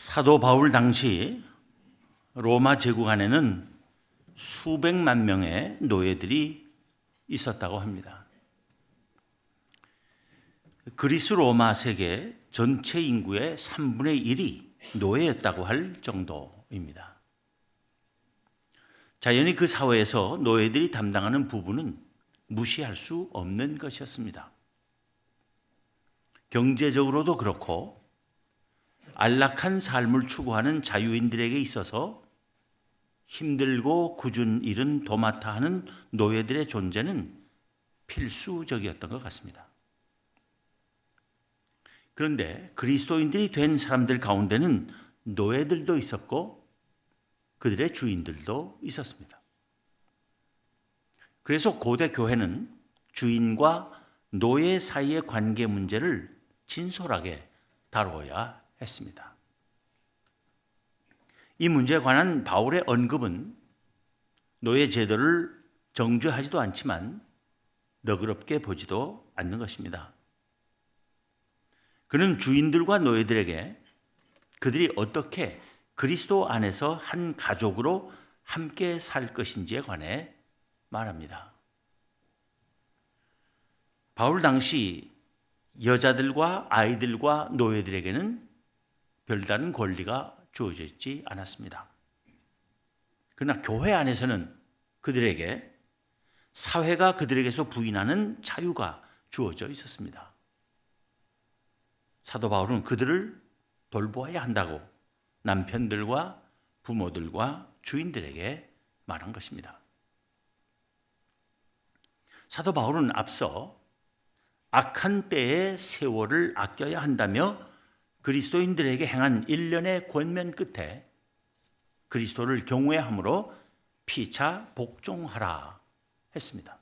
사도 바울 당시 로마 제국 안에는 수백만 명의 노예들이 있었다고 합니다. 그리스 로마 세계 전체 인구의 3분의 1이 노예였다고 할 정도입니다. 자연히 그 사회에서 노예들이 담당하는 부분은 무시할 수 없는 것이었습니다. 경제적으로도 그렇고 안락한 삶을 추구하는 자유인들에게 있어서 힘들고 굳은 일은 도맡아 하는 노예들의 존재는 필수적이었던 것 같습니다. 그런데 그리스도인들이 된 사람들 가운데는 노예들도 있었고 그들의 주인들도 있었습니다. 그래서 고대 교회는 주인과 노예 사이의 관계 문제를 진솔하게 다루어야 했습니다. 이 문제에 관한 바울의 언급은 노예 제도를 정죄하지도 않지만 너그럽게 보지도 않는 것입니다. 그는 주인들과 노예들에게 그들이 어떻게 그리스도 안에서 한 가족으로 함께 살 것인지에 관해 말합니다. 바울 당시 여자들과 아이들과 노예들에게는 별다른 권리가 주어져 있지 않았습니다. 그러나 교회 안에서는 그들에게 사회가 그들에게서 부인하는 자유가 주어져 있었습니다. 사도 바울은 그들을 돌보아야 한다고 남편들과 부모들과 주인들에게 말한 것입니다. 사도 바울은 앞서 악한 때의 세월을 아껴야 한다며 그리스도인들에게 행한 일련의 권면 끝에 그리스도를 경외함으로 피차 복종하라 했습니다.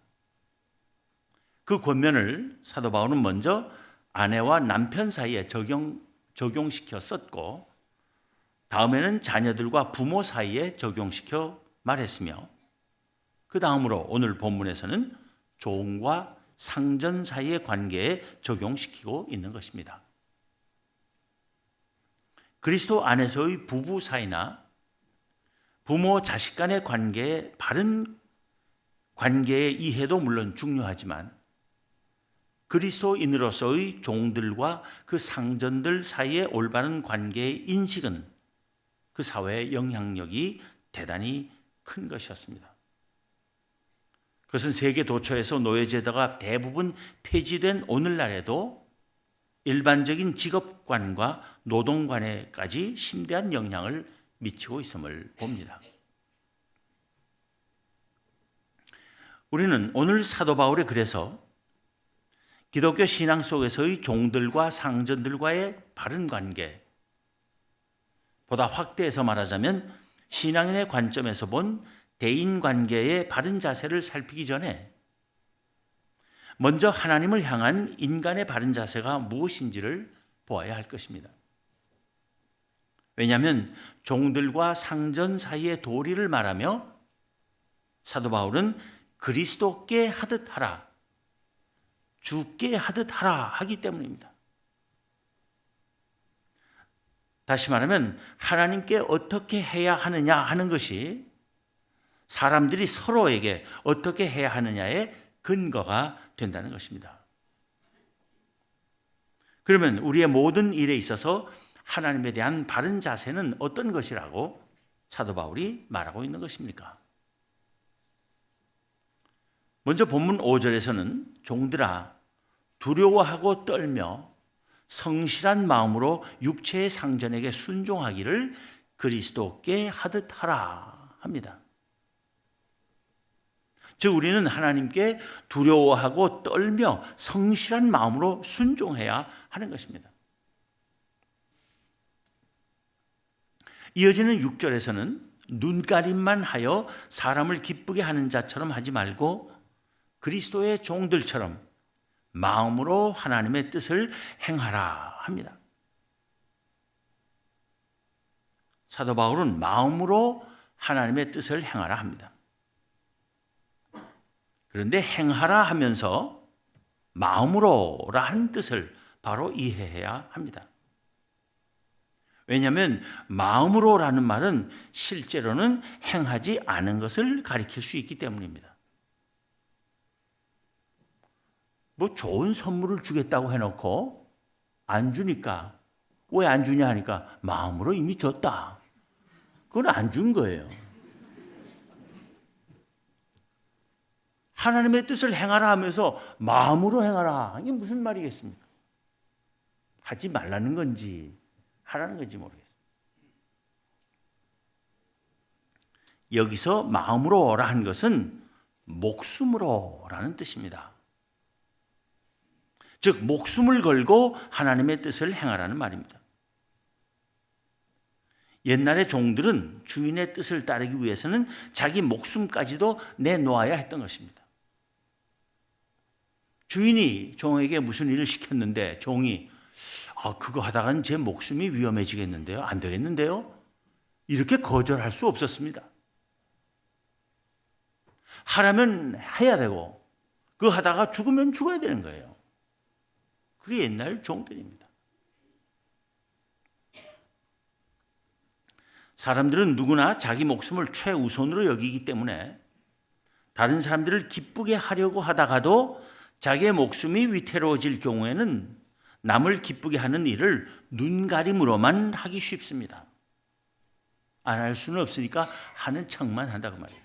그 권면을 사도 바울은 먼저 아내와 남편 사이에 적용시켜 썼고 다음에는 자녀들과 부모 사이에 적용시켜 말했으며 그 다음으로 오늘 본문에서는 종과 상전 사이의 관계에 적용시키고 있는 것입니다. 그리스도 안에서의 부부 사이나 부모 자식 간의 관계의 바른 관계의 이해도 물론 중요하지만 그리스도인으로서의 종들과 그 상전들 사이의 올바른 관계의 인식은 그 사회의 영향력이 대단히 큰 것이었습니다. 그것은 세계 도처에서 노예제도가 대부분 폐지된 오늘날에도 일반적인 직업관과 노동관에까지 심대한 영향을 미치고 있음을 봅니다. 우리는 오늘 사도 바울의 글에서 기독교 신앙 속에서의 종들과 상전들과의 바른 관계, 보다 확대해서 말하자면 신앙인의 관점에서 본 대인관계의 바른 자세를 살피기 전에 먼저 하나님을 향한 인간의 바른 자세가 무엇인지를 보아야 할 것입니다. 왜냐하면 종들과 상전 사이의 도리를 말하며 사도 바울은 그리스도께 하듯 하라, 주께 하듯 하라 하기 때문입니다. 다시 말하면 하나님께 어떻게 해야 하느냐 하는 것이 사람들이 서로에게 어떻게 해야 하느냐의 근거가 된다는 것입니다. 그러면 우리의 모든 일에 있어서 하나님에 대한 바른 자세는 어떤 것이라고 사도 바울이 말하고 있는 것입니까? 먼저 본문 5절에서는 종들아 두려워하고 떨며 성실한 마음으로 육체의 상전에게 순종하기를 그리스도께 하듯 하라 합니다. 즉 우리는 하나님께 두려워하고 떨며 성실한 마음으로 순종해야 하는 것입니다. 이어지는 6절에서는 눈가림만 하여 사람을 기쁘게 하는 자처럼 하지 말고 그리스도의 종들처럼 마음으로 하나님의 뜻을 행하라 합니다. 사도 바울은 마음으로 하나님의 뜻을 행하라 합니다. 그런데 행하라 하면서 마음으로라 한 뜻을 바로 이해해야 합니다. 왜냐하면 마음으로라는 말은 실제로는 행하지 않은 것을 가리킬 수 있기 때문입니다. 뭐 좋은 선물을 주겠다고 해놓고 안 주니까, 왜 안 주냐 하니까 마음으로 이미 줬다. 그건 안 준 거예요. 하나님의 뜻을 행하라 하면서 마음으로 행하라. 이게 무슨 말이겠습니까? 하지 말라는 건지 하라는 건지 모르겠어요. 여기서 마음으로라 한 것은 목숨으로라는 뜻입니다. 즉 목숨을 걸고 하나님의 뜻을 행하라는 말입니다. 옛날의 종들은 주인의 뜻을 따르기 위해서는 자기 목숨까지도 내놓아야 했던 것입니다. 주인이 종에게 무슨 일을 시켰는데 종이 그거 하다간 제 목숨이 위험해지겠는데요? 안 되겠는데요? 이렇게 거절할 수 없었습니다. 하라면 해야 되고 그거 하다가 죽으면 죽어야 되는 거예요. 그게 옛날 종들입니다. 사람들은 누구나 자기 목숨을 최우선으로 여기기 때문에 다른 사람들을 기쁘게 하려고 하다가도 자기의 목숨이 위태로워질 경우에는 남을 기쁘게 하는 일을 눈가림으로만 하기 쉽습니다. 안 할 수는 없으니까 하는 척만 한다고 말이에요.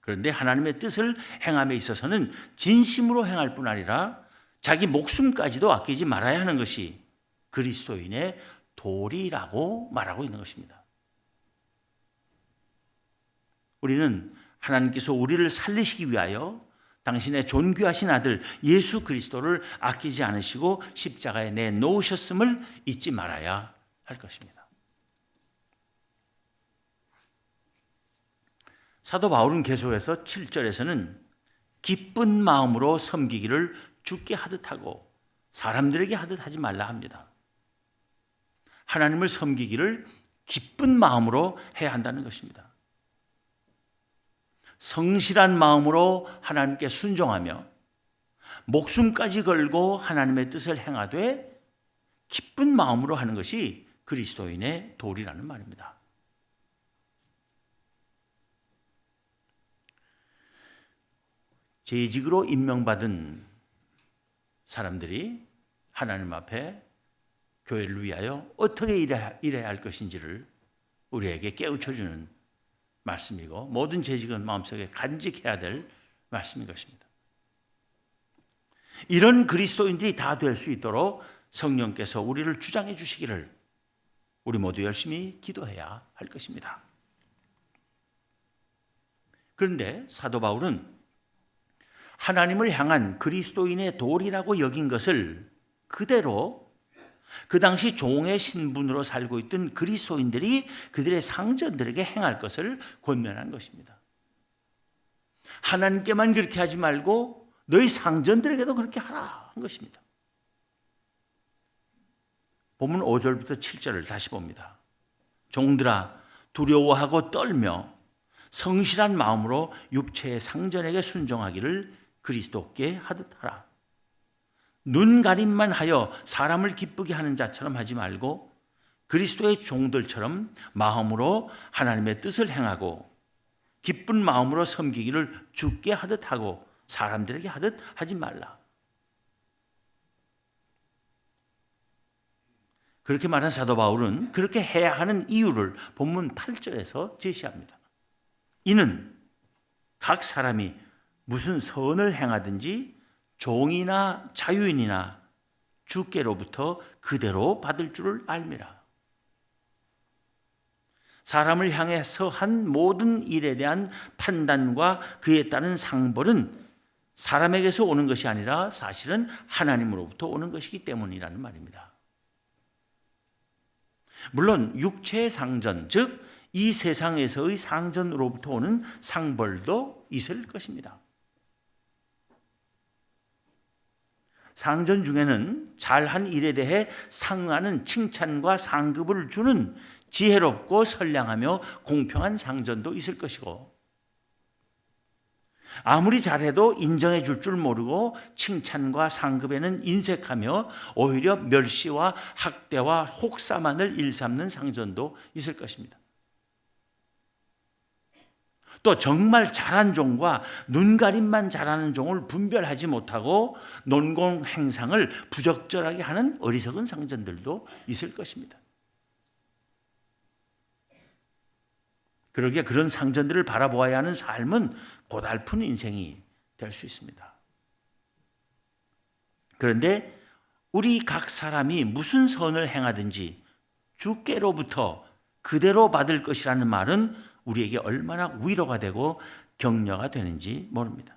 그런데 하나님의 뜻을 행함에 있어서는 진심으로 행할 뿐 아니라 자기 목숨까지도 아끼지 말아야 하는 것이 그리스도인의 도리라고 말하고 있는 것입니다. 우리는 하나님께서 우리를 살리시기 위하여 당신의 존귀하신 아들 예수 그리스도를 아끼지 않으시고 십자가에 내놓으셨음을 잊지 말아야 할 것입니다. 사도 바울은 계속해서 7절에서는 기쁜 마음으로 섬기기를 주께 하듯 하고 사람들에게 하듯 하지 말라 합니다. 하나님을 섬기기를 기쁜 마음으로 해야 한다는 것입니다. 성실한 마음으로 하나님께 순종하며 목숨까지 걸고 하나님의 뜻을 행하되 기쁜 마음으로 하는 것이 그리스도인의 도리라는 말입니다. 재직으로 임명받은 사람들이 하나님 앞에 교회를 위하여 어떻게 일해야 할 것인지를 우리에게 깨우쳐주는 말씀이고 모든 재직은 마음속에 간직해야 될 말씀인 것입니다. 이런 그리스도인들이 다 될 수 있도록 성령께서 우리를 주장해 주시기를 우리 모두 열심히 기도해야 할 것입니다. 그런데 사도 바울은 하나님을 향한 그리스도인의 도리라고 여긴 것을 그대로 그 당시 종의 신분으로 살고 있던 그리스도인들이 그들의 상전들에게 행할 것을 권면한 것입니다. 하나님께만 그렇게 하지 말고 너희 상전들에게도 그렇게 하라 한 것입니다. 본문 5절부터 7절을 다시 봅니다. 종들아 두려워하고 떨며 성실한 마음으로 육체의 상전에게 순종하기를 그리스도께 하듯 하라. 눈 가림만 하여 사람을 기쁘게 하는 자처럼 하지 말고 그리스도의 종들처럼 마음으로 하나님의 뜻을 행하고 기쁜 마음으로 섬기기를 주께 하듯 하고 사람들에게 하듯 하지 말라. 그렇게 말한 사도 바울은 그렇게 해야 하는 이유를 본문 8절에서 제시합니다. 이는 각 사람이 무슨 선을 행하든지 종이나 자유인이나 주께로부터 그대로 받을 줄을 알미라. 사람을 향해서 한 모든 일에 대한 판단과 그에 따른 상벌은 사람에게서 오는 것이 아니라 사실은 하나님으로부터 오는 것이기 때문이라는 말입니다. 물론 육체의 상전, 즉 이 세상에서의 상전으로부터 오는 상벌도 있을 것입니다. 상전 중에는 잘한 일에 대해 상응하는 칭찬과 상급을 주는 지혜롭고 선량하며 공평한 상전도 있을 것이고 아무리 잘해도 인정해 줄 모르고 칭찬과 상급에는 인색하며 오히려 멸시와 학대와 혹사만을 일삼는 상전도 있을 것입니다. 또 정말 잘한 종과 눈가림만 잘하는 종을 분별하지 못하고 논공 행상을 부적절하게 하는 어리석은 상전들도 있을 것입니다. 그러기에 그런 상전들을 바라보아야 하는 삶은 고달픈 인생이 될 수 있습니다. 그런데 우리 각 사람이 무슨 선을 행하든지 주께로부터 그대로 받을 것이라는 말은 우리에게 얼마나 위로가 되고 격려가 되는지 모릅니다.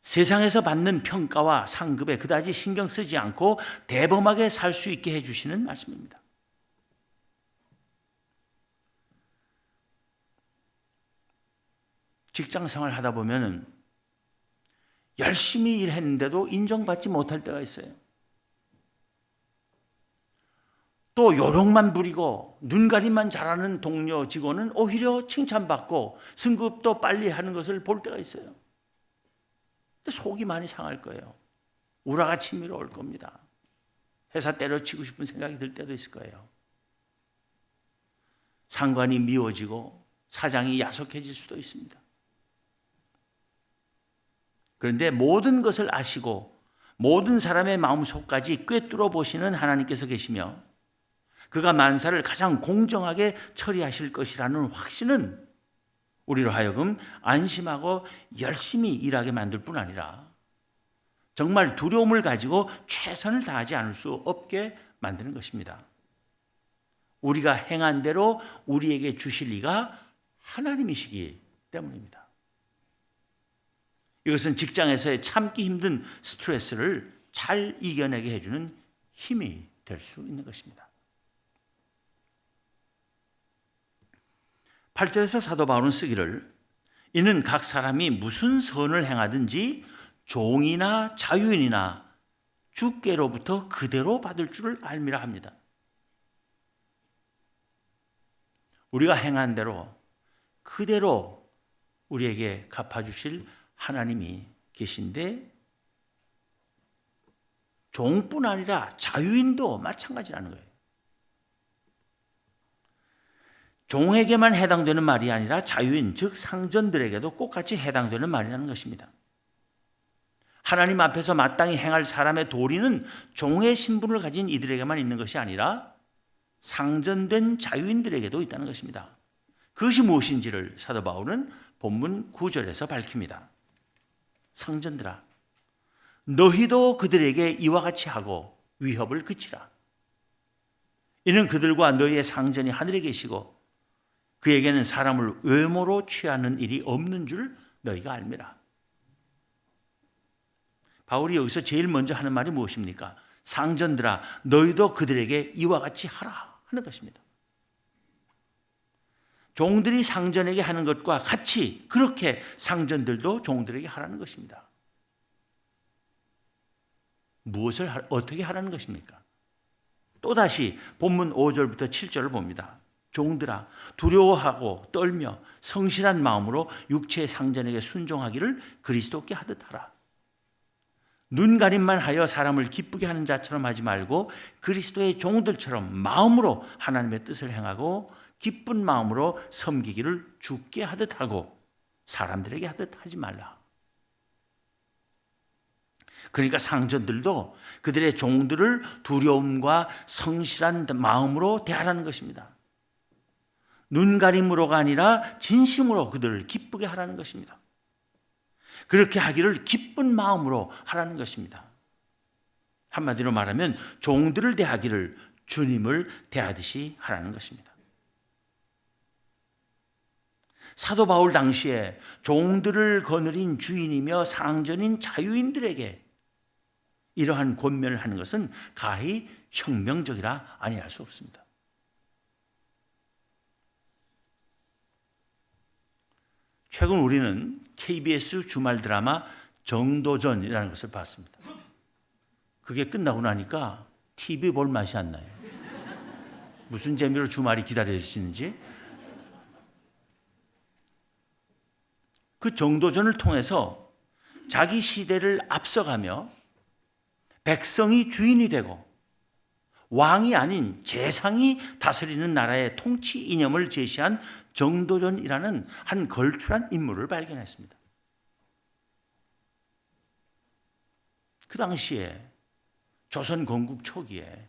세상에서 받는 평가와 상급에 그다지 신경 쓰지 않고 대범하게 살 수 있게 해주시는 말씀입니다. 직장 생활 하다 보면 열심히 일했는데도 인정받지 못할 때가 있어요. 또 요령만 부리고 눈가림만 잘하는 동료 직원은 오히려 칭찬받고 승급도 빨리 하는 것을 볼 때가 있어요. 근데 속이 많이 상할 거예요. 우라가 치밀어 올 겁니다. 회사 때려치고 싶은 생각이 들 때도 있을 거예요. 상관이 미워지고 사장이 야속해질 수도 있습니다. 그런데 모든 것을 아시고 모든 사람의 마음속까지 꿰뚫어 보시는 하나님께서 계시며 그가 만사를 가장 공정하게 처리하실 것이라는 확신은 우리로 하여금 안심하고 열심히 일하게 만들 뿐 아니라 정말 두려움을 가지고 최선을 다하지 않을 수 없게 만드는 것입니다. 우리가 행한 대로 우리에게 주실 이가 하나님이시기 때문입니다. 이것은 직장에서의 참기 힘든 스트레스를 잘 이겨내게 해주는 힘이 될 수 있는 것입니다. 8절에서 사도 바울은 쓰기를 이는 각 사람이 무슨 선을 행하든지 종이나 자유인이나 주께로부터 그대로 받을 줄을 알미라 합니다. 우리가 행한 대로 그대로 우리에게 갚아주실 하나님이 계신데 종뿐 아니라 자유인도 마찬가지라는 거예요. 종에게만 해당되는 말이 아니라 자유인, 즉 상전들에게도 똑같이 해당되는 말이라는 것입니다. 하나님 앞에서 마땅히 행할 사람의 도리는 종의 신분을 가진 이들에게만 있는 것이 아니라 상전된 자유인들에게도 있다는 것입니다. 그것이 무엇인지를 사도 바울은 본문 9절에서 밝힙니다. 상전들아, 너희도 그들에게 이와 같이 하고 위협을 그치라. 이는 그들과 너희의 상전이 하늘에 계시고 그에게는 사람을 외모로 취하는 일이 없는 줄 너희가 알미라. 바울이 여기서 제일 먼저 하는 말이 무엇입니까? 상전들아, 너희도 그들에게 이와 같이 하라 하는 것입니다. 종들이 상전에게 하는 것과 같이 그렇게 상전들도 종들에게 하라는 것입니다. 무엇을 어떻게 하라는 것입니까? 또다시 본문 5절부터 7절을 봅니다. 종들아, 두려워하고 떨며 성실한 마음으로 육체의 상전에게 순종하기를 그리스도께 하듯 하라. 눈가림만 하여 사람을 기쁘게 하는 자처럼 하지 말고 그리스도의 종들처럼 마음으로 하나님의 뜻을 행하고 기쁜 마음으로 섬기기를 주께 하듯 하고 사람들에게 하듯 하지 말라. 그러니까 상전들도 그들의 종들을 두려움과 성실한 마음으로 대하라는 것입니다. 눈가림으로가 아니라 진심으로 그들을 기쁘게 하라는 것입니다. 그렇게 하기를 기쁜 마음으로 하라는 것입니다. 한마디로 말하면 종들을 대하기를 주님을 대하듯이 하라는 것입니다. 사도 바울 당시에 종들을 거느린 주인이며 상전인 자유인들에게 이러한 권면을 하는 것은 가히 혁명적이라 아니할 수 없습니다. 최근 우리는 KBS 주말 드라마 정도전이라는 것을 봤습니다. 그게 끝나고 나니까 TV 볼 맛이 안 나요. 무슨 재미로 주말이 기다려지는지. 그 정도전을 통해서 자기 시대를 앞서가며 백성이 주인이 되고 왕이 아닌 재상이 다스리는 나라의 통치 이념을 제시한 정도전이라는 한 걸출한 인물을 발견했습니다. 그 당시에 조선 건국 초기에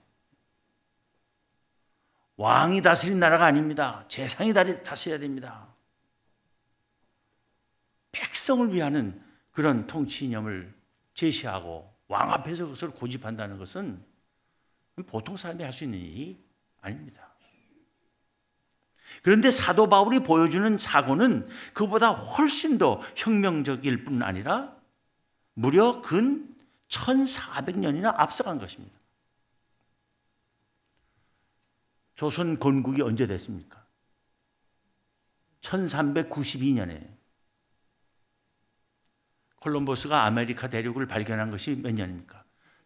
왕이 다스린 나라가 아닙니다. 재상이 다스려야 됩니다. 백성을 위하는 그런 통치 이념을 제시하고 왕 앞에서 그것을 고집한다는 것은 보통 사람이 할 수 있는 일이 아닙니다. 그런데 사도 바울이 보여주는 사고는 그보다 훨씬 더 혁명적일 뿐 아니라 무려 근 1400년이나 앞서간 것입니다. 조선 건국이 언제 됐습니까? 1392년에 콜럼버스가 아메리카 대륙을 발견한 것이 몇 년입니까?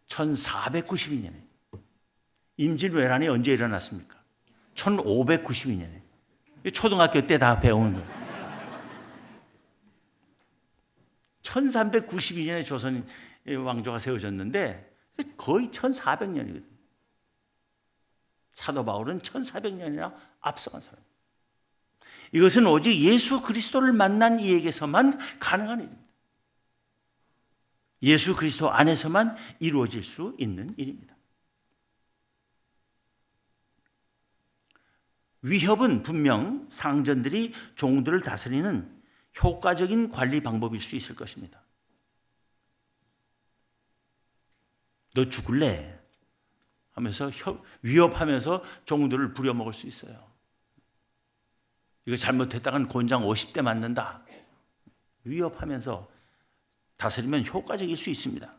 1492년에. 임진왜란이 언제 일어났습니까? 1592년에. 초등학교 때 다 배우는 거예요. 1392년에 조선 왕조가 세워졌는데 거의 1400년이거든요. 사도 바울은 1400년이나 앞서간 사람입니다. 이것은 오직 예수 그리스도를 만난 이에게서만 가능한 일입니다. 예수 그리스도 안에서만 이루어질 수 있는 일입니다. 위협은 분명 상전들이 종들을 다스리는 효과적인 관리 방법일 수 있을 것입니다. 너 죽을래? 하면서 위협하면서 종들을 부려먹을 수 있어요. 이거 잘못했다간 곤장 50대 맞는다. 위협하면서 다스리면 효과적일 수 있습니다.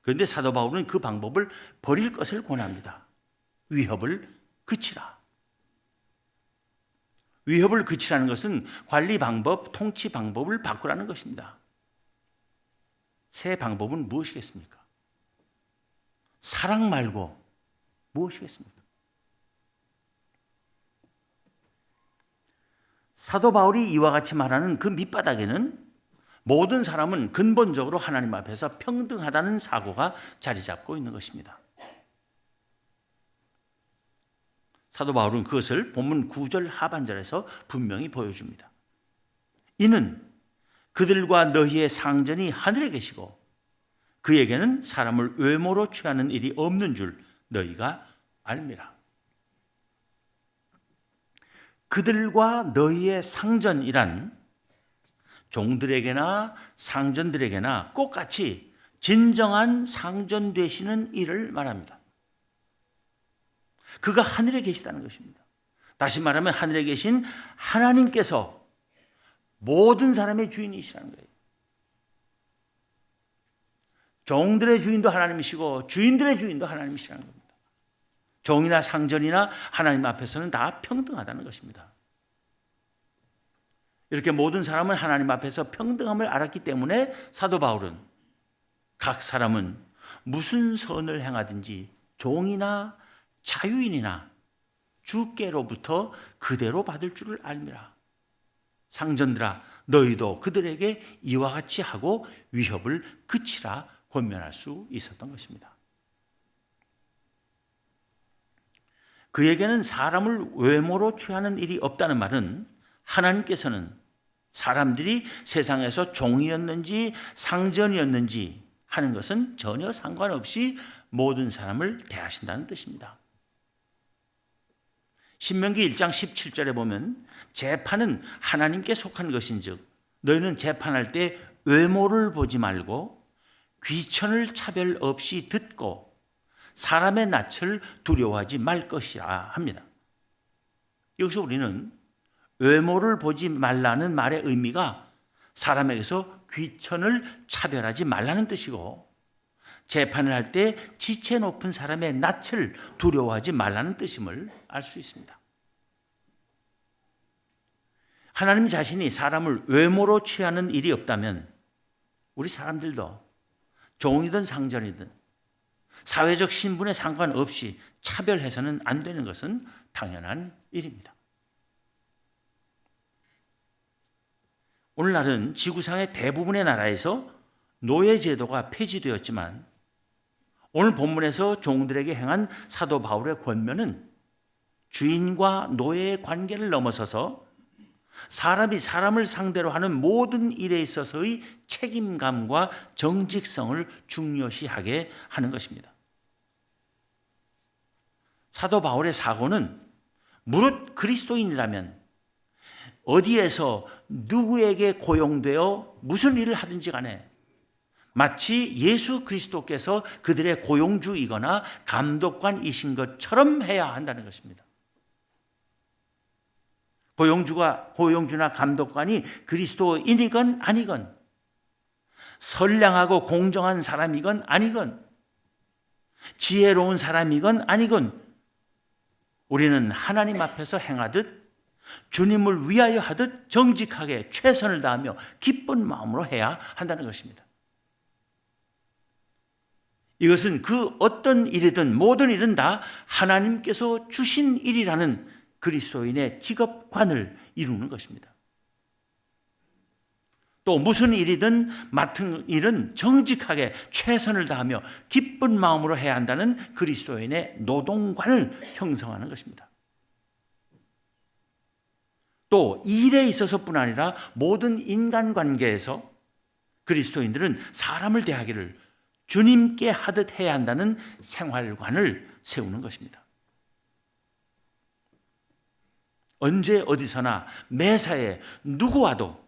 그런데 사도 바울은 그 방법을 버릴 것을 권합니다. 위협을 그치라. 위협을 그치라는 것은 관리 방법, 통치 방법을 바꾸라는 것입니다. 새 방법은 무엇이겠습니까? 사랑 말고 무엇이겠습니까? 사도 바울이 이와 같이 말하는 그 밑바닥에는 모든 사람은 근본적으로 하나님 앞에서 평등하다는 사고가 자리 잡고 있는 것입니다. 사도 바울은 그것을 본문 9절 하반절에서 분명히 보여줍니다. 이는 그들과 너희의 상전이 하늘에 계시고 그에게는 사람을 외모로 취하는 일이 없는 줄 너희가 알미라. 그들과 너희의 상전이란 종들에게나 상전들에게나 똑같이 진정한 상전 되시는 일을 말합니다. 그가 하늘에 계시다는 것입니다. 다시 말하면 하늘에 계신 하나님께서 모든 사람의 주인이시라는 거예요. 종들의 주인도 하나님이시고 주인들의 주인도 하나님이시라는 겁니다. 종이나 상전이나 하나님 앞에서는 다 평등하다는 것입니다. 이렇게 모든 사람은 하나님 앞에서 평등함을 알았기 때문에 사도 바울은 각 사람은 무슨 선을 행하든지 종이나 자유인이나 주께로부터 그대로 받을 줄을 알미라. 상전들아 너희도 그들에게 이와 같이 하고 위협을 그치라 권면할 수 있었던 것입니다. 그에게는 사람을 외모로 취하는 일이 없다는 말은 하나님께서는 사람들이 세상에서 종이었는지 상전이었는지 하는 것은 전혀 상관없이 모든 사람을 대하신다는 뜻입니다. 신명기 1장 17절에 보면 재판은 하나님께 속한 것인즉 너희는 재판할 때 외모를 보지 말고 귀천을 차별 없이 듣고 사람의 낯을 두려워하지 말 것이라 합니다. 여기서 우리는 외모를 보지 말라는 말의 의미가 사람에게서 귀천을 차별하지 말라는 뜻이고 재판을 할 때 지체 높은 사람의 낯을 두려워하지 말라는 뜻임을 알 수 있습니다. 하나님 자신이 사람을 외모로 취하는 일이 없다면 우리 사람들도 종이든 상전이든 사회적 신분에 상관없이 차별해서는 안 되는 것은 당연한 일입니다. 오늘날은 지구상의 대부분의 나라에서 노예 제도가 폐지되었지만 오늘 본문에서 종들에게 행한 사도 바울의 권면은 주인과 노예의 관계를 넘어서서 사람이 사람을 상대로 하는 모든 일에 있어서의 책임감과 정직성을 중요시하게 하는 것입니다. 사도 바울의 사고는 무릇 그리스도인이라면 어디에서 누구에게 고용되어 무슨 일을 하든지 간에 마치 예수 그리스도께서 그들의 고용주이거나 감독관이신 것처럼 해야 한다는 것입니다. 고용주나 감독관이 그리스도인이건 아니건, 선량하고 공정한 사람이건 아니건, 지혜로운 사람이건 아니건, 우리는 하나님 앞에서 행하듯 주님을 위하여 하듯 정직하게 최선을 다하며 기쁜 마음으로 해야 한다는 것입니다. 이것은 그 어떤 일이든 모든 일은 다 하나님께서 주신 일이라는 그리스도인의 직업관을 이루는 것입니다. 또 무슨 일이든 맡은 일은 정직하게 최선을 다하며 기쁜 마음으로 해야 한다는 그리스도인의 노동관을 형성하는 것입니다. 또 일에 있어서뿐 아니라 모든 인간관계에서 그리스도인들은 사람을 대하기를 주님께 하듯 해야 한다는 생활관을 세우는 것입니다. 언제 어디서나 매사에 누구와도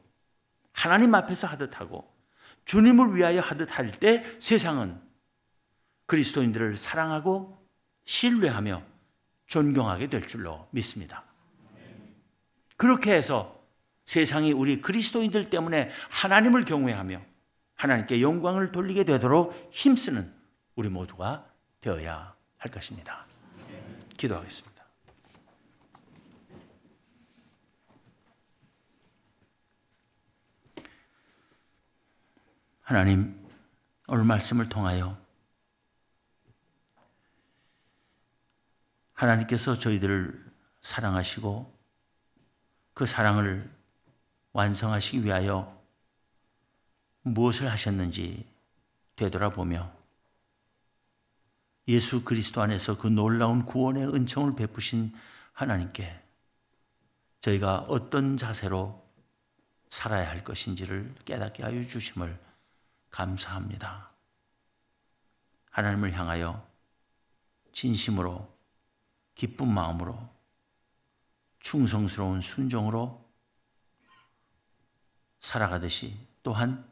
하나님 앞에서 하듯 하고 주님을 위하여 하듯 할 때 세상은 그리스도인들을 사랑하고 신뢰하며 존경하게 될 줄로 믿습니다. 그렇게 해서 세상이 우리 그리스도인들 때문에 하나님을 경외하며 하나님께 영광을 돌리게 되도록 힘쓰는 우리 모두가 되어야 할 것입니다. 기도하겠습니다. 하나님, 오늘 말씀을 통하여 하나님께서 저희들을 사랑하시고 그 사랑을 완성하시기 위하여 무엇을 하셨는지 되돌아보며 예수 그리스도 안에서 그 놀라운 구원의 은총을 베푸신 하나님께 저희가 어떤 자세로 살아야 할 것인지를 깨닫게 하여 주심을 감사합니다. 하나님을 향하여 진심으로 기쁜 마음으로 충성스러운 순종으로 살아가듯이 또한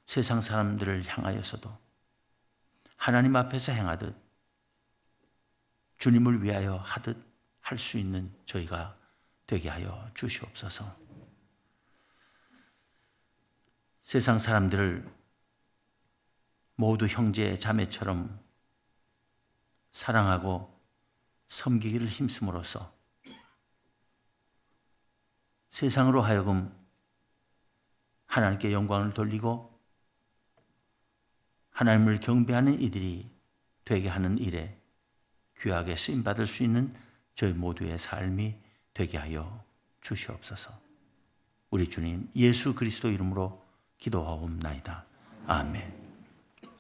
세상 사람들을 향하여서도 하나님 앞에서 행하듯 주님을 위하여 하듯 할 수 있는 저희가 되게 하여 주시옵소서. 세상 사람들을 모두 형제 자매처럼 사랑하고 섬기기를 힘쓰므로써 세상으로 하여금 하나님께 영광을 돌리고 하나님을 경배하는 이들이 되게 하는 일에 귀하게 쓰임받을 수 있는 저희 모두의 삶이 되게 하여 주시옵소서. 우리 주님 예수 그리스도 이름으로 기도하옵나이다. 아멘.